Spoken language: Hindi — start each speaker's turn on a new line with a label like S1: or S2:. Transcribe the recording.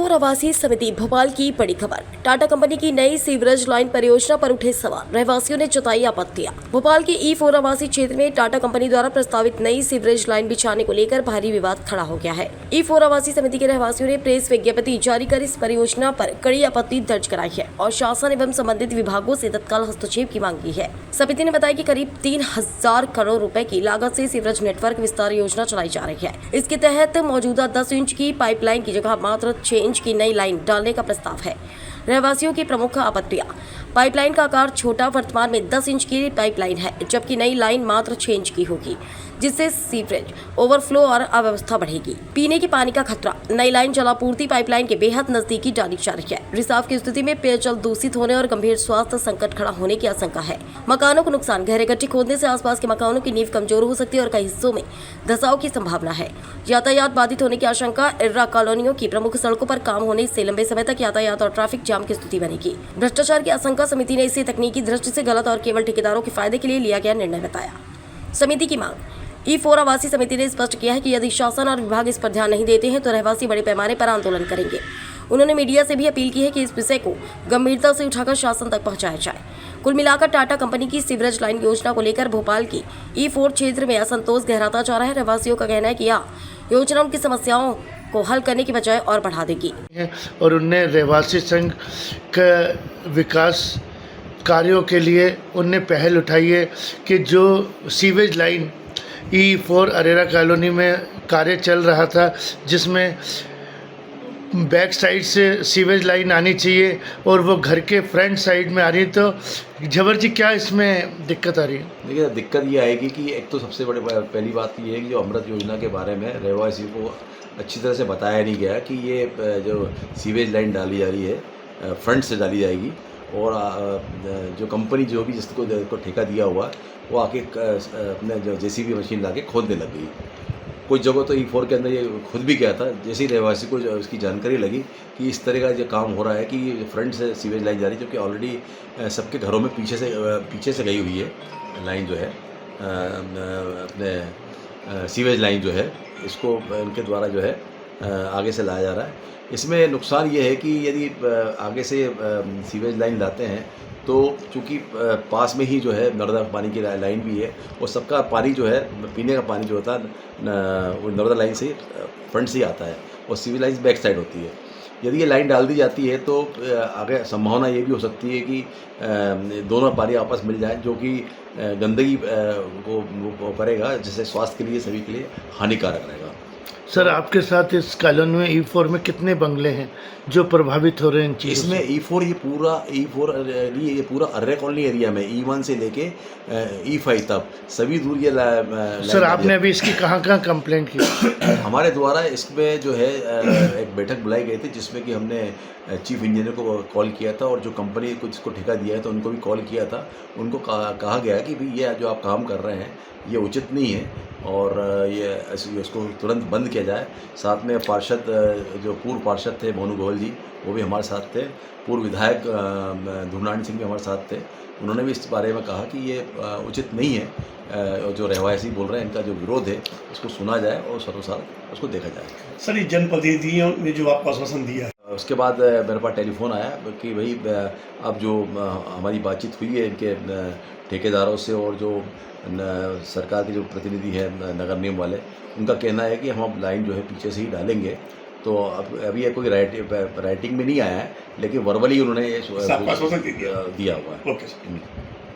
S1: E4 आवासीय समिति भोपाल की बड़ी खबर। टाटा कंपनी की नई सीवरेज लाइन परियोजना पर उठे सवाल, रहवासियों ने जताई आपत्तियां। भोपाल के E4 आवासीय क्षेत्र में टाटा कंपनी द्वारा प्रस्तावित नई सीवरेज लाइन बिछाने को लेकर भारी विवाद खड़ा हो गया है। E4 आवासीय समिति के रहवासियों ने प्रेस विज्ञप्ति जारी कर इस परियोजना पर कड़ी आपत्ति दर्ज कराई है और शासन एवं संबंधित विभागों से तत्काल हस्तक्षेप की मांग की है। समिति ने बताया कि करीब 3000 करोड़ रुपए की लागत से सीवरेज नेटवर्क विस्तार योजना चलाई जा रही है। इसके तहत मौजूदा 10 इंच की पाइपलाइन की जगह मात्र 6 इंच की नई लाइन डालने का प्रस्ताव है। रहवासियों की प्रमुख आपत्तियां, पाइपलाइन का आकार छोटा, वर्तमान में 10 इंच की पाइपलाइन है जबकि नई लाइन मात्र 6 इंच की होगी, जिससे सीवरेज ओवरफ्लो और अव्यवस्था बढ़ेगी। पीने के पानी का खतरा, नई लाइन जलापूर्ति पाइपलाइन के बेहद नजदीकी डाली जा रही है। रिसाव की स्थिति में पेयजल दूषित होने और गंभीर स्वास्थ्य संकट खड़ा होने की आशंका है। मकानों को नुकसान, गहरे गड्ढे खोदने से आसपास के मकानों की नींव कमजोर हो सकती है और कई हिस्सों में धंसाव की संभावना है। यातायात बाधित होने की आशंका, इर्रा कॉलोनियों की प्रमुख सड़कों पर काम होने से लंबे समय तक यातायात और ट्रैफिक जाम की स्थिति बनेगी। भ्रष्टाचार की आशंका, समिति ने इसे तकनीकी दृष्टि से गलत और केवल ठेकेदारों के फायदे के लिए लिया गया निर्णय बताया। समिति की मांग, E4 आवासीय समिति ने स्पष्ट किया है कि यदि शासन और विभाग इस पर ध्यान नहीं देते हैं तो रहवासी बड़े पैमाने पर आंदोलन करेंगे। उन्होंने मीडिया से भी अपील की है कि इस विषय को गंभीरता से उठाकर शासन तक पहुंचाया जाए। कुल मिलाकर टाटा कंपनी की सीवरेज लाइन योजना को लेकर भोपाल की E4 क्षेत्र में असंतोष गहराता जा रहा है। रहवासियों का कहना है कि यह योजना उनकी समस्याओं को हल करने की बजाय और बढ़ा देगी
S2: और उनने रहवासी संघ का विकास कार्यों के लिए उनने पहल उठाई है कि जो sewage line E4 Arera colony में कार्य चल रहा था, जिसमें बैक साइड से सीवेज लाइन आनी चाहिए और वो घर के फ्रंट साइड में आ रही है। तो जबर जी, क्या इसमें दिक्कत आ रही है?
S3: देखिए, दिक्कत ये आएगी कि एक तो सबसे पहली बात ये है कि जो अमृत योजना के बारे में रहवासियों को अच्छी तरह से बताया नहीं गया कि ये जो सीवेज लाइन डाली जा रही है फ्रंट से डाली जाएगी और जो कंपनी जो भी जिसको ठेका दिया हुआ वो आके अपने जो JCB मशीन ला के खोदने लग गई। कुछ जगह तो E4 के अंदर ये खुद भी गया था। जैसे ही रहवासी को इसकी जानकारी लगी कि इस तरह का जो काम हो रहा है कि फ्रंट से सीवेज लाइन जा रही है, जो कि ऑलरेडी सबके घरों में पीछे से गई हुई है लाइन जो है, अपने सीवेज लाइन जो है, इसको उनके द्वारा जो है आगे से लाया जा रहा है। इसमें नुकसान ये है कि यदि आगे से सीवेज लाइन लाते हैं तो चूँकि पास में ही जो है नर्मदा पानी की लाइन भी है और सबका पानी जो है, पीने का पानी जो होता है वो नर्मदा लाइन से फ्रंट से ही आता है और सीवेज लाइन बैक साइड होती है। यदि ये लाइन डाल दी जाती है तो आगे संभावना ये भी हो सकती है कि दोनों पानी आपस मिल जाए, जो कि गंदगी को करेगा, जिससे स्वास्थ्य के लिए सभी के लिए हानिकारक रहेगा।
S2: सर, आपके साथ इस कॉलोनी में E4 में कितने बंगले हैं जो प्रभावित हो रहे हैं इन चीज़ों से?
S3: इसमें E4 ये पूरा अरेरा कॉलोनी एरिया में E1 से लेके E5 तक सभी दूर ये
S2: सर, आपने अभी इसकी कहाँ कंप्लेंट की?
S3: हमारे द्वारा इसमें जो है एक बैठक बुलाई गई थी, जिसमें कि हमने चीफ इंजीनियर को कॉल किया था और जो कंपनी को जिसको ठेका दिया है तो उनको भी कॉल किया था। उनको कहा गया कि भाई ये जो आप काम कर रहे हैं ये उचित नहीं है और ये इसको तुरंत बंद किया जाए। साथ में पार्षद, जो पूर्व पार्षद थे मोनू गोयल जी, वो भी हमारे साथ थे। पूर्व विधायक धुरनानी सिंह भी हमारे साथ थे। उन्होंने भी इस बारे में कहा कि ये उचित नहीं है। जो रहवासी बोल रहे हैं, इनका जो विरोध है उसको सुना जाए और सर्वसार उसको देखा जाए।
S4: सर, ये जनप्रतिनिधियों ने जो आपको आश्वासन दिया है,
S3: उसके बाद मेरे पास टेलीफोन आया कि भाई अब जो हमारी बातचीत हुई है इनके ठेकेदारों से और जो सरकार के जो प्रतिनिधि हैं नगर निगम वाले, उनका कहना है कि हम लाइन जो है पीछे से ही डालेंगे। तो अब अभी ये कोई राइटिंग में नहीं आया है, लेकिन वर्बली उन्होंने ये
S4: आश्वासन दिया
S3: हुआ है।
S4: Okay sir.